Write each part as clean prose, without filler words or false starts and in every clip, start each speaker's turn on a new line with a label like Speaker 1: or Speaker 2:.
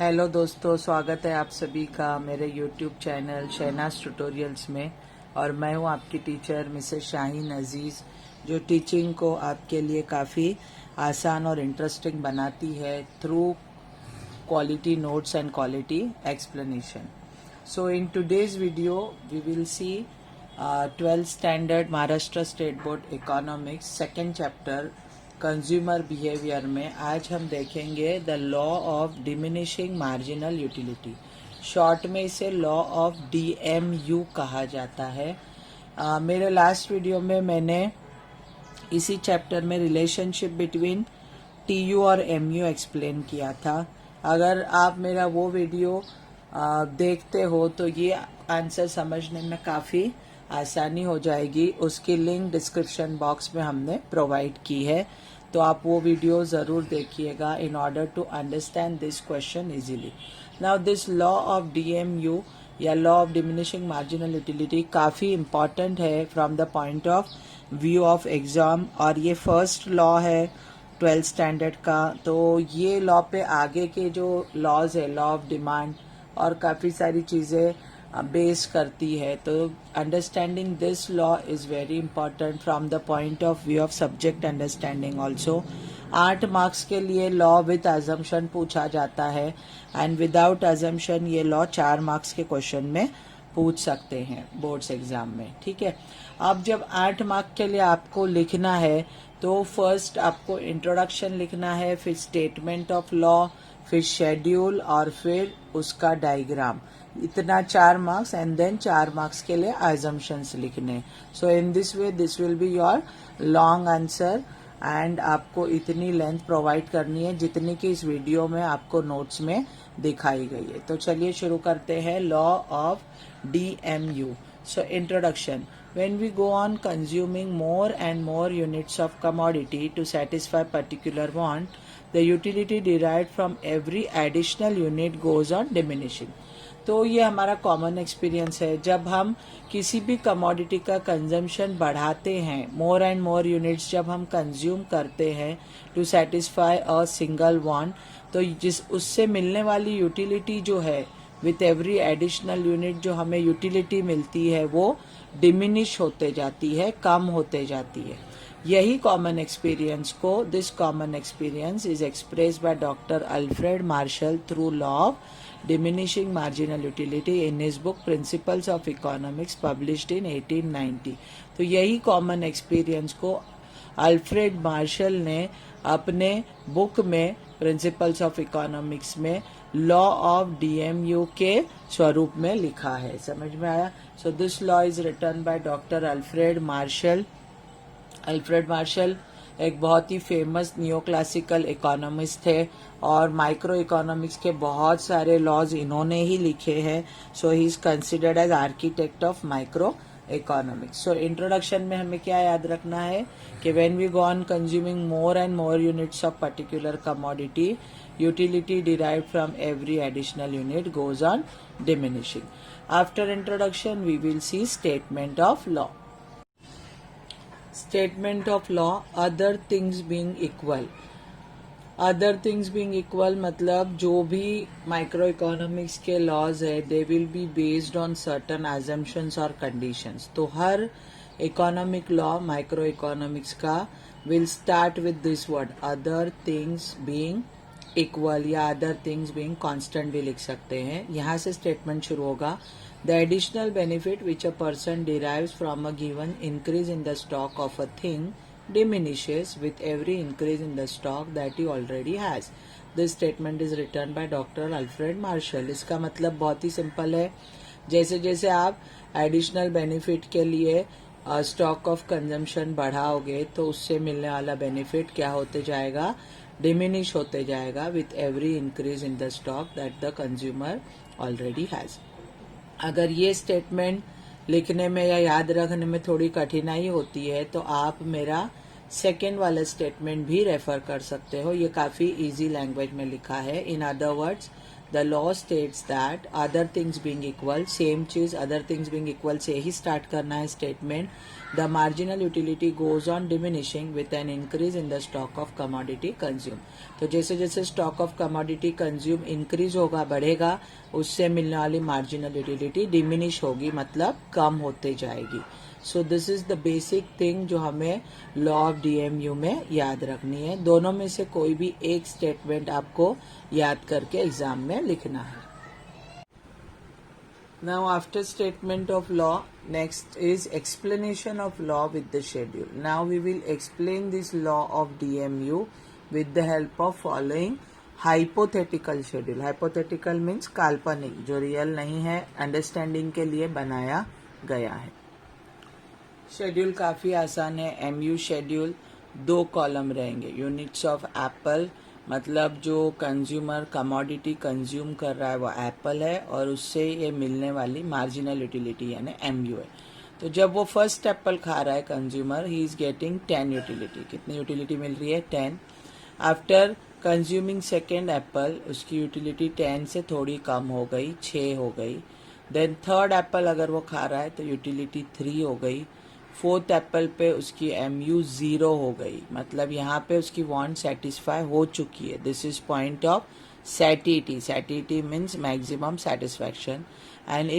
Speaker 1: Hello दोस्तों, स्वागत है आप सभी का मेरे यूट्यूब चैनल शहनाज ट्यूटोरियल्स में। और मैं हूं आपकी टीचर मिसेस शाहीन अजीज़, जो टीचिंग को आपके लिए काफ़ी आसान और इंटरेस्टिंग बनाती है through quality notes and quality explanation. So in today's video we will see 12th standard Maharashtra state board economics second chapter consumer behaviour में आज हम देखेंगे the law of diminishing marginal utility. Short में इसे लॉ ऑफ DMU कहा जाता है। मेरे लास्ट वीडियो में मैंने इसी चैप्टर में रिलेशनशिप बिटवीन TU और MU एक्सप्लेन किया था। अगर आप मेरा वो वीडियो देखते हो तो ये आंसर समझने में काफ़ी आसानी हो जाएगी। उसकी लिंक डिस्क्रिप्शन बॉक्स में हमने प्रोवाइड की है, तो आप वो वीडियो ज़रूर देखिएगा in order to understand this question easily. Now this law of DMU या law of diminishing marginal utility काफ़ी इम्पॉर्टेंट है from the point of view of exam, और ये फर्स्ट लॉ है 12th स्टैंडर्ड का। तो ये लॉ पे आगे के जो लॉज है, लॉ ऑफ डिमांड और काफ़ी सारी चीज़ें बेस करती है। तो understanding this law is very important from the point of view of subject understanding also. 8 marks के लिए लॉ विथ अजम्पशन पूछा जाता है एंड विदाउट अजम्पशन ये लॉ 4 मार्क्स के क्वेश्चन में पूछ सकते हैं बोर्ड्स एग्जाम में। ठीक है, अब जब 8 मार्क के लिए आपको लिखना है तो फर्स्ट आपको इंट्रोडक्शन लिखना है, फिर स्टेटमेंट ऑफ लॉ, फिर शेड्यूल और फिर उसका डायग्राम। इतना 4 मार्क्स एंड देन 4 मार्क्स के लिए अजम्पशंस लिखने। So in this way this will be your long answer and आपको इतनी लेंथ प्रोवाइड करनी है जितनी कि इस वीडियो में आपको नोट्स में दिखाई गई है। तो चलिए शुरू करते हैं law of DMU। So introduction. When we go on consuming more and more units of commodity to satisfy particular want, the utility derived from every additional unit goes on diminishing. तो ये हमारा कॉमन एक्सपीरियंस है। जब हम किसी भी commodity का consumption बढ़ाते हैं, मोर एंड मोर यूनिट्स जब हम कंज्यूम करते हैं to satisfy a single want, तो जिस उससे मिलने वाली यूटिलिटी जो है विथ एवरी एडिशनल यूनिट जो हमें यूटिलिटी मिलती है वो डिमिनिश होते जाती है, कम होते जाती है। यही कॉमन एक्सपीरियंस को this common experience is expressed by doctor Alfred Marshall through law of diminishing marginal utility in his book principles of economics published in 1890। तो यही कॉमन एक्सपीरियंस को अल्फ्रेड मार्शल ने अपने बुक में प्रिंसिपल्स ऑफ इकोनॉमिक्स में law of DMU के स्वरूप में लिखा है। समझ में आया? So this law is written by doctor Alfred Marshall. Alfred Marshall एक बहुत ही फेमस नियो क्लासिकल इकोनॉमिस्ट थे और माइक्रो इकोनॉमिक्स के बहुत सारे लॉज इन्होंने ही लिखे हैं। So he is considered as architect of micro economics. So introduction में हमें क्या याद रखना है कि when we go on consuming more and more units of particular commodity, utility derived from every additional unit goes on diminishing. After introduction, we will see statement of law. Statement of law, other things being equal. Other things being equal मतलब जो भी micro economics के laws है they will be based on certain assumptions और conditions. तो हर economic law micro economics का will start with this word other things being equal या other things being constant भी लिख सकते हैं। यहाँ से स्टेटमेंट शुरू होगा। The additional benefit which a person derives from a given increase in the stock of a thing diminishes with every increase in the stock that he already has. This statement is written by Dr. Alfred Marshall. इसका मतलब बहुत ही simple है। जैसे जैसे आप additional benefit के लिए stock of consumption बढ़ाओगे तो उससे मिलने वाला बेनिफिट क्या होते जाएगा? डिमिनिश होते जाएगा with every increase in the stock that the consumer already has. अगर ये स्टेटमेंट लिखने में या याद रखने में थोड़ी कठिनाई होती है तो आप मेरा सेकेंड वाला स्टेटमेंट भी रेफर कर सकते हो। ये काफी इजी लैंग्वेज में लिखा है। In other words, the law states that other things being equal, same चीज अदर थिंग्स बीइंग इक्वल से ही स्टार्ट करना है statement. The marginal utility goes on diminishing with an increase in the stock of commodity consume. तो जैसे जैसे stock of commodity consume increase होगा, बढ़ेगा, उससे मिलने वाली मार्जिनल यूटिलिटी डिमिनिश होगी, मतलब कम होते जाएगी. सो this is the basic thing जो हमें लॉ ऑफ डीएमयू में याद रखनी है. दोनों में से कोई भी एक स्टेटमेंट आपको याद करके एग्जाम में लिखना है. Now after statement of law, next is explanation of law with the schedule. Now we will explain this law of DMU with the help of following hypothetical schedule. Hypothetical means काल्पनिक, जो real नहीं है, understanding के लिए बनाया गया है. Schedule काफ़ी आसान है. एमयू शेड्यूल 2 कॉलम रहेंगे. यूनिट्स ऑफ एप्पल, मतलब जो कंज्यूमर कमोडिटी कंज्यूम कर रहा है वो एप्पल है, और उससे ये मिलने वाली मार्जिनल यूटिलिटी यानी एमयू है. तो जब वो फर्स्ट एप्पल खा रहा है consumer, he is getting 10 utility. कितनी यूटिलिटी मिल रही है? 10. आफ्टर कंज्यूमिंग सेकेंड एप्पल, उसकी यूटिलिटी 10 से थोड़ी कम हो गई, 6 हो गई. देन थर्ड एप्पल अगर वो खा रहा है तो यूटिलिटी 3 हो गई. फोर्थ एप्पल पे उसकी एमयू 0 हो गई, मतलब यहाँ पे उसकी वांट सेटिस्फाई हो चुकी है. This is point of satiety. Satiety means maximum satisfaction. And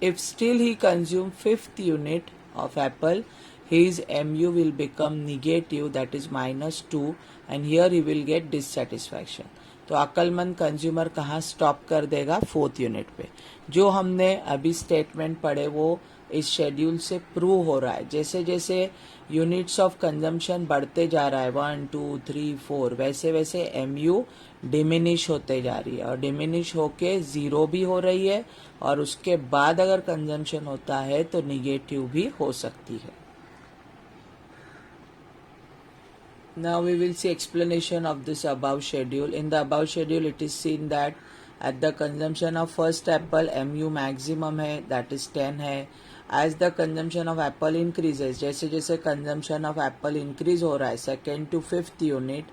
Speaker 1: if still he consume fifth unit of apple, his mu will become negative, that is -2, and here he will get dissatisfaction. तो अक्लमंद consumer कहाँ stop कर देगा? 4th unit पे. जो हमने अभी statement पढ़े वो इस शेड्यूल से प्रूव हो रहा है. जैसे जैसे यूनिट्स ऑफ कंजम्पशन बढ़ते जा रहा है 1 2 3 4, वैसे वैसे एमयू डिमिनिश होते जा रही है, और डिमिनिश होके 0 भी हो रही है, और उसके बाद अगर कंजम्पशन होता है तो निगेटिव भी हो सकती है. Now we will see explanation of this above schedule. In the above schedule it is seen that at the consumption of first apple mu maximum है, that is 10 है. As the consumption of apple increases, जैसे जैसे consumption of apple increase हो रहा है second to fifth unit,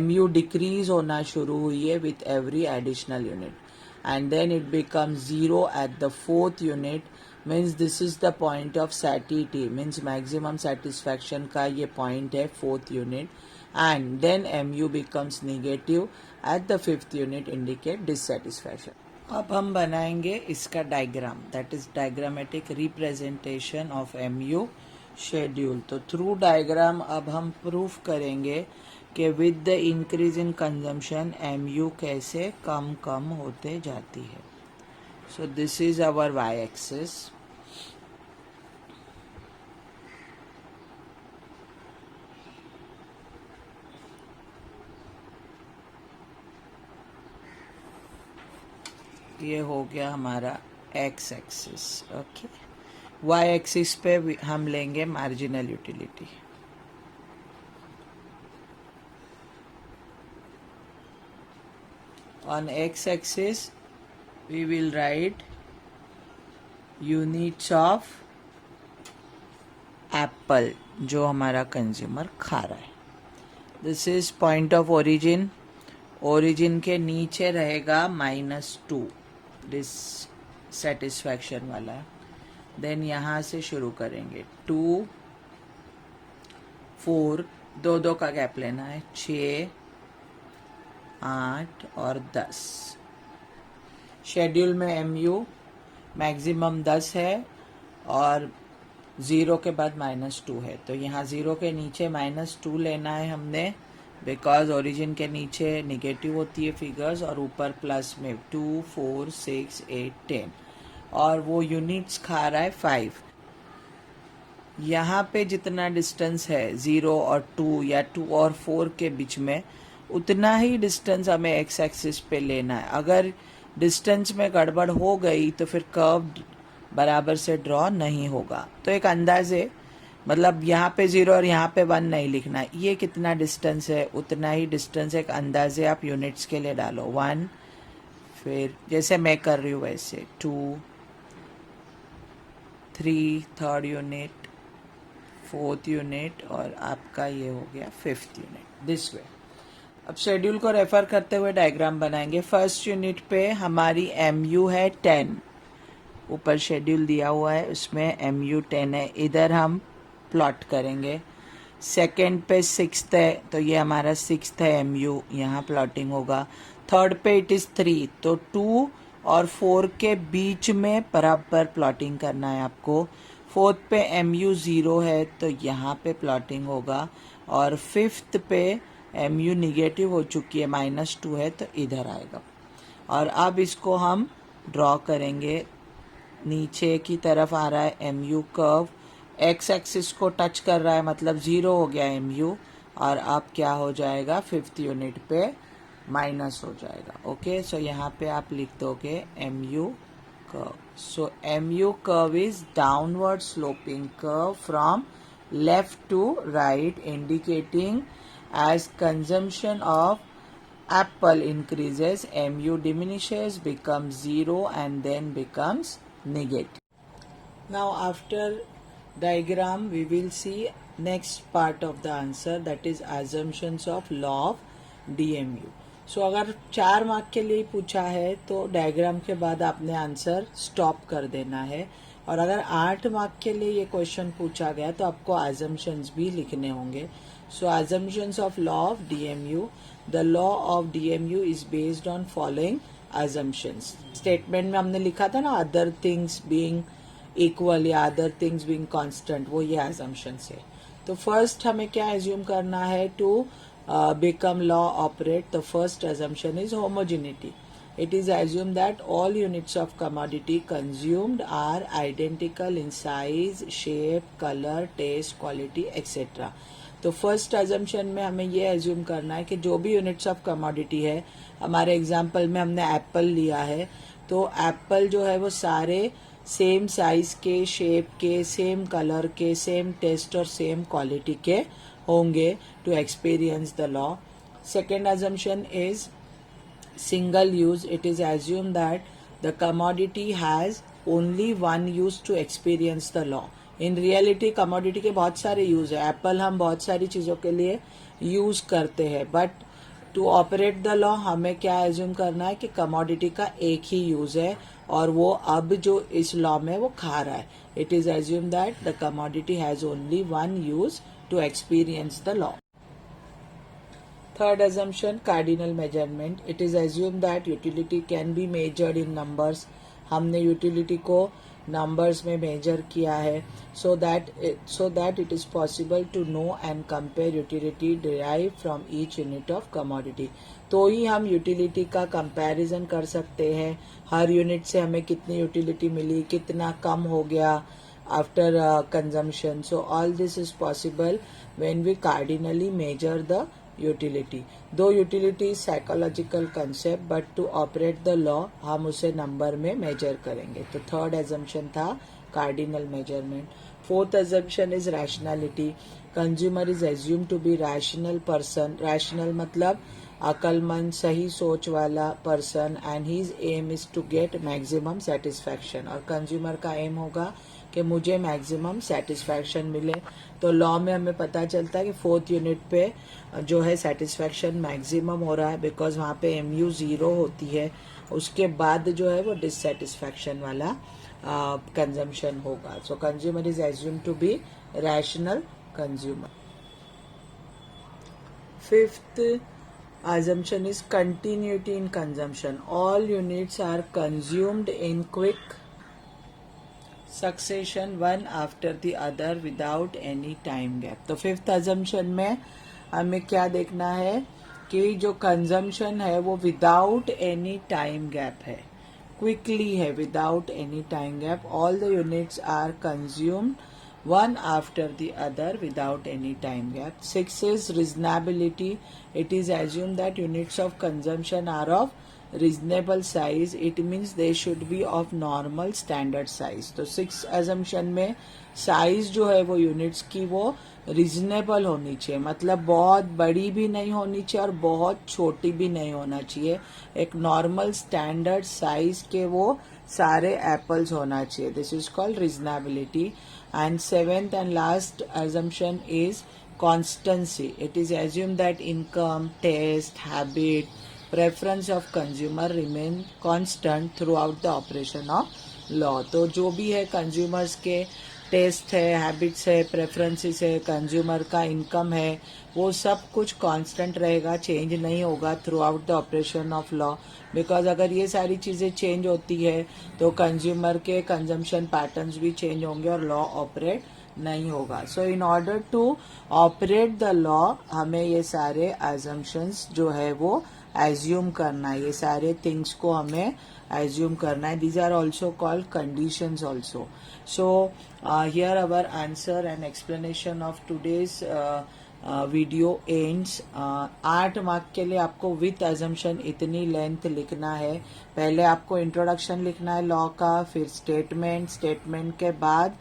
Speaker 1: mu decrease होना शुरू हुई है with every additional unit, and then it becomes 0 at the 4th unit. Means this is the point of satiety, means maximum satisfaction का ये point है 4th unit, and then mu becomes negative at the 5th unit, indicate dissatisfaction. अब हम बनाएंगे इसका diagram, that is diagrammatic representation of MU schedule. तो through diagram अब हम प्रूफ करेंगे कि with the increase in consumption MU कैसे कम कम होते जाती है. So this is our Y axis. ये हो गया हमारा X axis. Okay, Y axis पे हम लेंगे marginal utility. On X axis we will write units of apple जो हमारा कंज्यूमर खा रहा है. This is point of origin. Origin के नीचे रहेगा -2, डिससेटिस्फैक्शन वाला. देन यहाँ से शुरू करेंगे 2 4, 2 का गैप लेना है, 6 8 और 10. शेड्यूल में एमयू मैक्सिमम 10 है और 0 के बाद -2 है, तो यहाँ 0 के नीचे -2 लेना है हमने, बिकॉज ओरिजिन के नीचे निगेटिव होती है फिगर्स और ऊपर प्लस में 2 4 6 8 10, और वो यूनिट्स खा रहा है 5. यहाँ पे जितना डिस्टेंस है 0 और 2 या 2 और 4 के बीच में, उतना ही डिस्टेंस हमें एक्स एक्सिस पे लेना है. अगर डिस्टेंस में गड़बड़ हो गई तो फिर कर्व बराबर से ड्रॉ नहीं होगा. तो एक अंदाजे, मतलब यहाँ पे 0 और यहाँ पे 1 नहीं लिखना. ये कितना डिस्टेंस है उतना ही डिस्टेंस एक अंदाजे आप यूनिट्स के लिए डालो. 1, फिर जैसे मैं कर रही हूँ वैसे 2 3 थर्ड यूनिट, 4th यूनिट, और आपका ये हो गया 5th यूनिट. This way. अब शेड्यूल को रेफर करते हुए डायग्राम बनाएंगे। फर्स्ट यूनिट पे हमारी MU है 10, ऊपर शेड्यूल दिया हुआ है उसमें MU 10 है, इधर हम प्लॉट करेंगे। सेकेंड पे 6th है तो ये हमारा 6th है MU, यहाँ प्लॉटिंग होगा। थर्ड पे इट इज़ 3, तो 2 और 4 के बीच में बराबर प्लॉटिंग करना है आपको। फोर्थ पे MU 0 है तो यहाँ पे प्लॉटिंग होगा, और फिफ्थ पे MU निगेटिव हो चुकी है, -2 है तो इधर आएगा। और अब इसको हम ड्रॉ करेंगे। नीचे की तरफ आ रहा है MU कर्व, एक्स एक्सिस को टच कर रहा है, मतलब 0 हो गया MU, और अब क्या हो जाएगा, फिफ्थ यूनिट पे माइनस हो जाएगा। ओके, सो यहाँ पे आप लिख दोगे MU curve. So MU curve is downward sloping curve from left to right, indicating as consumption of apple increases, MU diminishes, becomes 0 and then becomes negative. Now after diagram we will see next part of the answer, that is assumptions of law of DMU. सो अगर 4 mark के लिए पूछा है तो diagram के बाद आपने answer stop कर देना है, और अगर 8 मार्क के लिए ये क्वेश्चन पूछा गया तो आपको assumptions भी लिखने होंगे। सो assumptions of law of DMU, the law of DMU is based on following assumptions। Statement में हमने लिखा था ना, अदर थिंग्स बीइंग इक्वल या अदर थिंग्स बीइंग कांस्टेंट, वो ये assumptions है। तो फर्स्ट हमें क्या एज्यूम करना है, to become law operate, the first assumption is homogeneity. It is assumed that all units of commodity consumed are identical in size, shape, color, taste, quality, etc. तो first assumption में हमें ये assume करना है कि जो भी units of commodity है, हमारे एग्जाम्पल में हमने एप्पल लिया है, तो एप्पल जो है वो सारे सेम साइज के, शेप के, सेम कलर के, सेम टेस्ट और सेम क्वालिटी के होंगे to experience the law. Second assumption is single use. It is assumed that the commodity has only one use to experience the law. In reality commodity के बहुत सारे use है, Apple हम बहुत सारी चीज़ों के लिए यूज करते हैं, but to operate the law हमें क्या एज्यूम करना है कि कमोडिटी का एक ही यूज है, और वो अब जो इस लॉ में वो खा रहा है। It is assume that the commodity has only one use to experience the law. Third assumption, cardinal measurement. It is assumed that utility can be measured in numbers. हमने utility को numbers में measure किया है, so that it is possible to know and compare utility derived from each unit of commodity. तो ही हम utility का comparison कर सकते हैं, हर unit से हमें कितनी utility मिली, कितना कम हो गया after consumption. So all this is possible when we cardinally measure the utility. Though utility is psychological concept, but to operate the law हम उसे नंबर में मेजर करेंगे। तो थर्ड assumption था cardinal measurement. Fourth assumption is rationality. Consumer is assumed to be rational person. Rational मतलब अकलमंद, सही सोच वाला person, and his aim is to get maximum satisfaction, और कंज्यूमर का एम होगा कि मुझे मैक्सिमम सेटिस्फैक्शन मिले। तो लॉ में हमें पता चलता है कि फोर्थ यूनिट पे जो है सेटिस्फैक्शन मैक्सिमम हो रहा है, बिकॉज वहाँ पे MU 0 होती है, उसके बाद जो है वो डिससेटिस्फैक्शन वाला कंजम्पशन होगा। So consumer is assume to be rational consumer. Fifth assumption is continuity in consumption. All units are consumed in quick succession, one after the other without any time gap. तो fifth assumption में हमें क्या देखना है कि जो consumption है वो विदाउट एनी टाइम गैप है, क्विकली है, without any time gap. All the units are consumed one after the other without any time gap. 6 is reasonability. It is assumed that units of consumption are of reasonable size. It means they should be of normal standard size. तो 6 assumption में size जो है वो units की वो reasonable होनी चाहिए, मतलब बहुत बड़ी भी नहीं होनी चाहिए और बहुत छोटी भी नहीं होना चाहिए, एक नॉर्मल स्टैंडर्ड साइज के वो सारे एप्पल्स होना चाहिए। This is called reasonability. And seventh and last assumption is constancy. It is assumed that income, taste, habit, preference of consumer remain constant throughout the operation of law. तो जो भी है consumers के टेस्ट है, habits है, preferences है, consumer का income है, वो सब कुछ कांस्टेंट रहेगा, चेंज नहीं होगा through out the operation of law. Because अगर ये सारी चीज़ें चेंज होती है तो कंज्यूमर के कंजम्पशन पैटर्न्स भी चेंज होंगे और लॉ ऑपरेट नहीं होगा. So in order to operate the law हमें ये सारे एजम्पशंस जो है वो एज्यूम करना है, ये सारे थिंग्स को हमें एज्यूम करना है. These are also called conditions also. So here our answer and explanation of today's video ends. 8 mark के लिए आपको विथ एजम्पशन इतनी लेंथ लिखना है. पहले आपको इंट्रोडक्शन लिखना है लॉ का, फिर स्टेटमेंट, स्टेटमेंट के बाद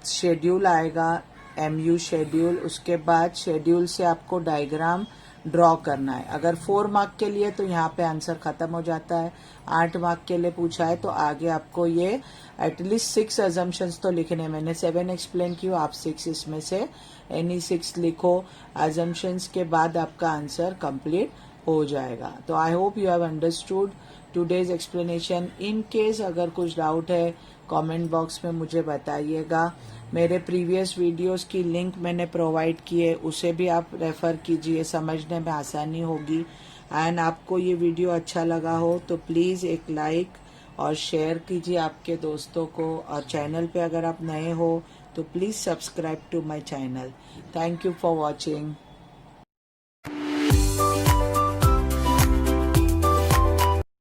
Speaker 1: शेड्यूल आएगा, MU शेड्यूल, उसके बाद शेड्यूल से आपको डायग्राम ड्रॉ करना है. अगर 4 मार्क के लिए तो यहाँ पे आंसर खत्म हो जाता है. 8 मार्क के लिए पूछा है तो आगे आपको ये एटलीस्ट 6 अजम्पशंस तो लिखने. मैंने 7 एक्सप्लेन किया, आप 6 इसमें से एनी 6 लिखो. अजम्पशंस के बाद आपका आंसर कंप्लीट हो जाएगा. तो I hope you have understood today's explanation. In case अगर कुछ डाउट है कमेंट बॉक्स में मुझे बताइएगा. मेरे प्रीवियस वीडियोस की लिंक मैंने प्रोवाइड की है, उसे भी आप रेफर कीजिए, समझने में आसानी होगी. एंड आपको ये वीडियो अच्छा लगा हो तो प्लीज़ एक लाइक और शेयर कीजिए आपके दोस्तों को. और चैनल पे अगर आप नए हो तो please subscribe to my channel. Thank you for watching.